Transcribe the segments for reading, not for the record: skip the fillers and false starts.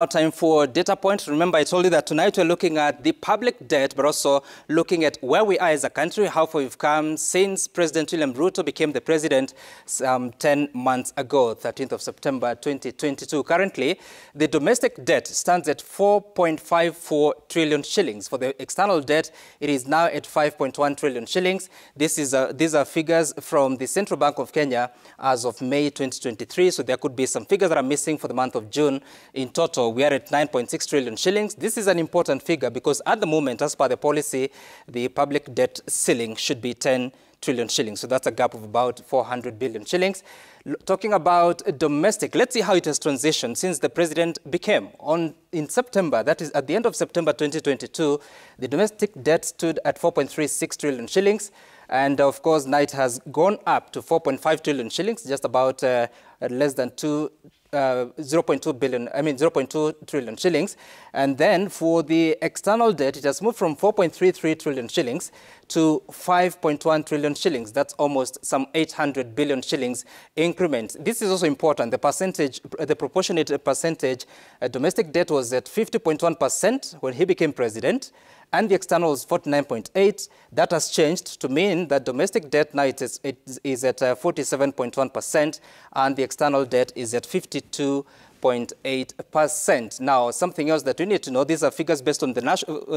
Now time for data point. Remember, I told you that tonight we're looking at the public debt, but also looking at where we are as a country, how far we've come since President William Ruto became the president 10 months ago, 13th of September 2022. Currently, the domestic debt stands at 4.54 trillion shillings. For the external debt, it is now at 5.1 trillion shillings. These are figures from the Central Bank of Kenya as of May 2023. So there could be some figures that are missing for the month of June. In total, we are at 9.6 trillion shillings. This is an important figure because at the moment, as per the policy, the public debt ceiling should be 10 trillion shillings. So that's a gap of about 400 billion shillings. Talking about domestic, let's see how it has transitioned since the president became. In September, that is at the end of September 2022, the domestic debt stood at 4.36 trillion shillings. And of course, now it has gone up to 4.5 trillion shillings, just about less than 0.2 trillion shillings. And then for the external debt, it has moved from 4.33 trillion shillings to 5.1 trillion shillings. That's almost some 800 billion shillings increment. This is also important. The percentage, the proportionate percentage, domestic debt was at 50.1% when he became president, and the external was 49.8%. That has changed to mean that domestic debt now it is at 47.1%, and the external debt is at 52.8%. Now, something else that we need to know, these are figures based on the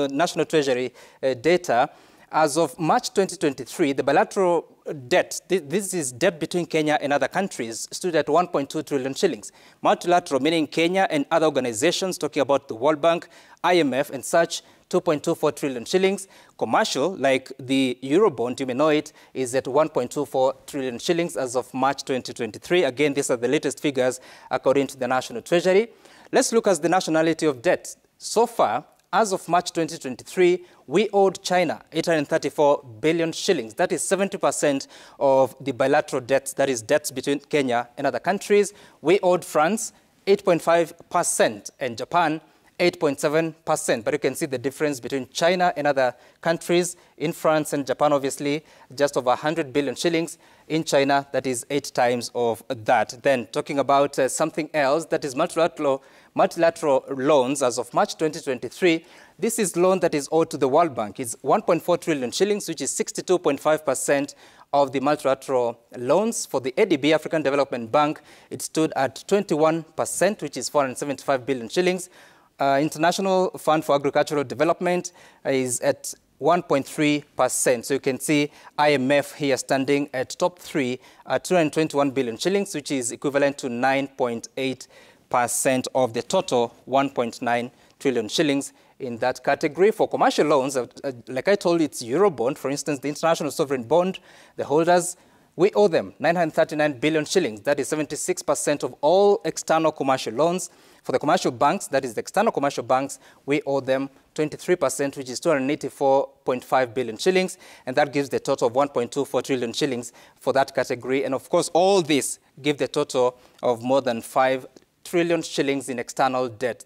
National Treasury data. As of March 2023, the bilateral debt, this is debt between Kenya and other countries, stood at 1.2 trillion shillings. Multilateral, meaning Kenya and other organizations, talking about the World Bank, IMF and such, 2.24 trillion shillings. Commercial, like the Eurobond, you may know it, is at 1.24 trillion shillings as of March 2023. Again, these are the latest figures according to the National Treasury. Let's look at the nationality of debt. So far, as of March 2023, we owed China 834 billion shillings. That is 70% of the bilateral debts, that is debts between Kenya and other countries. We owed France 8.5% and Japan 8.7%. But you can see the difference between China and other countries. In France and Japan, obviously, just over 100 billion shillings. In China, that is 8 times of that. Then talking about something else, that is multilateral loans as of March 2023. This is loan that is owed to the World Bank. It's 1.4 trillion shillings, which is 62.5% of the multilateral loans. For the ADB, African Development Bank, it stood at 21%, which is 475 billion shillings. International Fund for Agricultural Development is at 1.3%. So you can see IMF here standing at top 3 at 221 billion shillings, which is equivalent to 9.8% of the total 1.9 trillion shillings in that category. For commercial loans, like I told you, it's Eurobond. For instance, the International Sovereign Bond, the holders, we owe them 939 billion shillings. That is 76% of all external commercial loans. For the commercial banks, that is the external commercial banks, we owe them 23%, which is 284.5 billion shillings. And that gives the total of 1.24 trillion shillings for that category. And of course, all this give the total of more than 5 trillion shillings in external debt.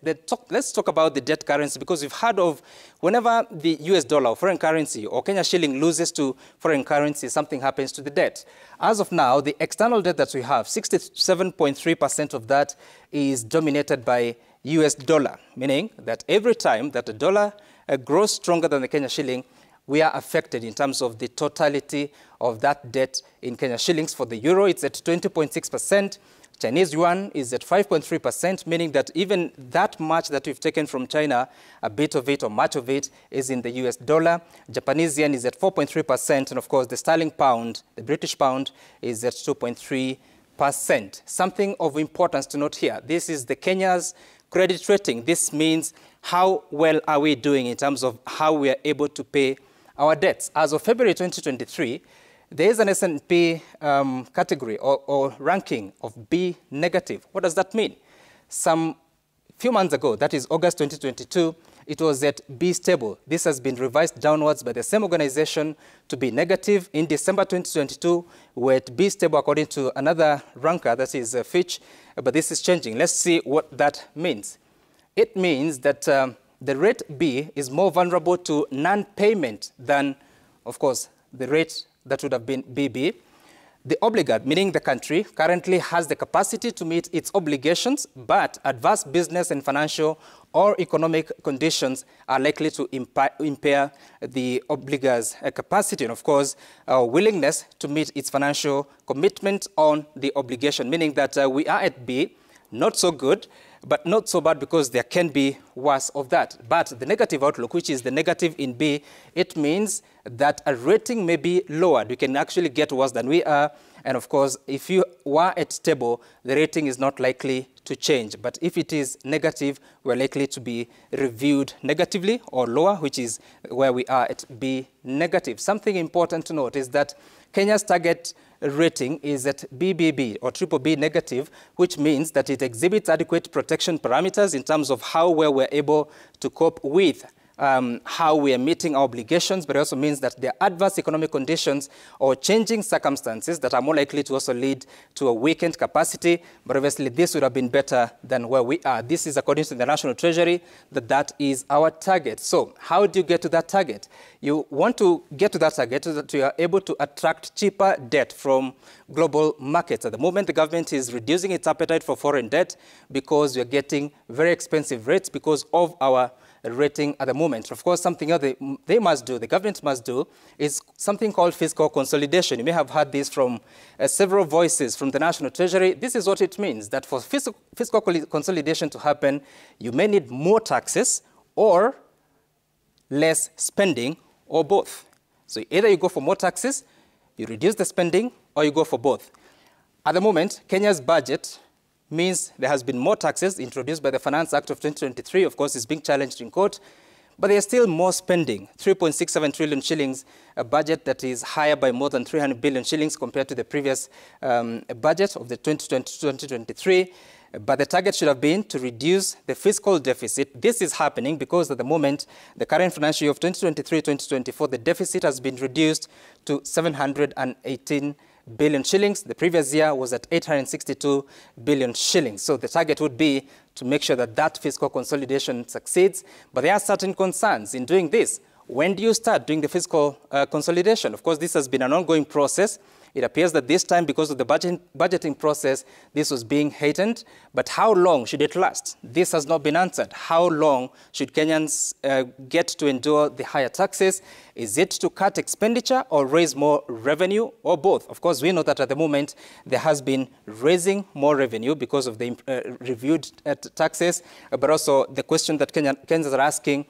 Let's talk about the debt currency, because we've heard of whenever the US dollar or foreign currency or Kenya shilling loses to foreign currency, something happens to the debt. As of now, the external debt that we have, 67.3% of that is dominated by US dollar, meaning that every time that the dollar grows stronger than the Kenya shilling, we are affected in terms of the totality of that debt in Kenya shillings. For the euro, it's at 20.6%. Chinese yuan is at 5.3%, meaning that even that much that we've taken from China, a bit of it or much of it is in the US dollar. Japanese yen is at 4.3%. And of course, the sterling pound, the British pound, is at 2.3%. Something of importance to note here. This is the Kenya's credit rating. This means how well are we doing in terms of how we are able to pay our debts. As of February 2023, there is an S&P category or ranking of B negative. What does that mean? Some few months ago, that is August 2022, it was at B stable. This has been revised downwards by the same organization to be negative. In December 2022, we're at B stable according to another ranker, that is Fitch, but this is changing. Let's see what that means. It means that the rate B is more vulnerable to non-payment than, of course, the rate that would have been BB. The obligor, meaning the country, currently has the capacity to meet its obligations, but adverse business and financial or economic conditions are likely to impair the obligor's capacity and, of course, willingness to meet its financial commitment on the obligation, meaning that we are at B, not so good, but not so bad because there can be worse of that. But the negative outlook, which is the negative in B, it means that a rating may be lowered. You can actually get worse than we are. And of course, if you were at stable, the rating is not likely to change. But if it is negative, we're likely to be reviewed negatively or lower, which is where we are at B negative. Something important to note is that Kenya's target rating is at BBB or triple B negative, which means that it exhibits adequate protection parameters in terms of how well we're able to cope with how we are meeting our obligations, but it also means that there are adverse economic conditions or changing circumstances that are more likely to also lead to a weakened capacity. But obviously, this would have been better than where we are. This is according to the National Treasury, that is our target. So how do you get to that target? You want to get to that target so that you are able to attract cheaper debt from global markets. At the moment, the government is reducing its appetite for foreign debt because we're getting very expensive rates because of our rating at the moment. Of course, something else they must do, the government must do, is something called fiscal consolidation. You may have heard this from several voices from the National Treasury. This is what it means, that for fiscal consolidation to happen, you may need more taxes or less spending or both. So either you go for more taxes, you reduce the spending, or you go for both. At the moment, Kenya's budget means there has been more taxes introduced by the Finance Act of 2023. Of course, it's being challenged in court, but there's still more spending, 3.67 trillion shillings, a budget that is higher by more than 300 billion shillings compared to the previous budget of the 2020-2023. But the target should have been to reduce the fiscal deficit. This is happening because at the moment, the current financial year of 2023-2024, the deficit has been reduced to 718 billion shillings. The previous year was at 862 billion shillings. So the target would be to make sure that that fiscal consolidation succeeds. But there are certain concerns in doing this. When do you start doing the fiscal consolidation? Of course, this has been an ongoing process. It appears that this time, because of the budgeting process, this was being hastened. But how long should it last? This has not been answered. How long should Kenyans get to endure the higher taxes? Is it to cut expenditure or raise more revenue, or both? Of course, we know that at the moment there has been raising more revenue because of the reviewed taxes, but also the question that Kenyans are asking,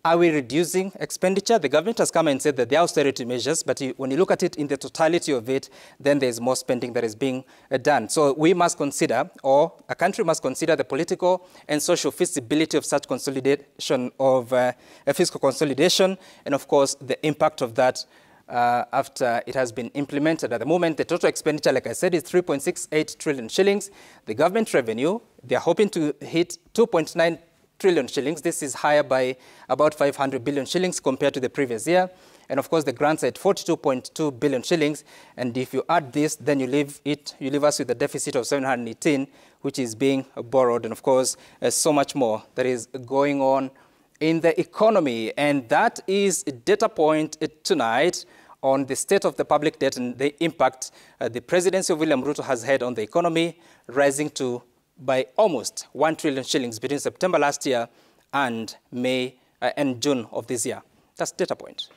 are we reducing expenditure? The government has come and said that there are austerity measures, but when you look at it in the totality of it, then there's more spending that is being done. So we must consider, or a country must consider, the political and social feasibility of such consolidation, of fiscal consolidation, and of course the impact of that after it has been implemented. At the moment, the total expenditure, like I said, is 3.68 trillion shillings. The government revenue, they're hoping to hit 2.9 trillion shillings. This is higher by about 500 billion shillings compared to the previous year. And of course, the grants are at 42.2 billion shillings. And if you add this, then you leave us with a deficit of 718, which is being borrowed. And of course, so much more that is going on in the economy. And that is a data point tonight on the state of the public debt and the impact the presidency of William Ruto has had on the economy, rising to by almost 1 trillion shillings between September last year and May and June of this year. That's data point.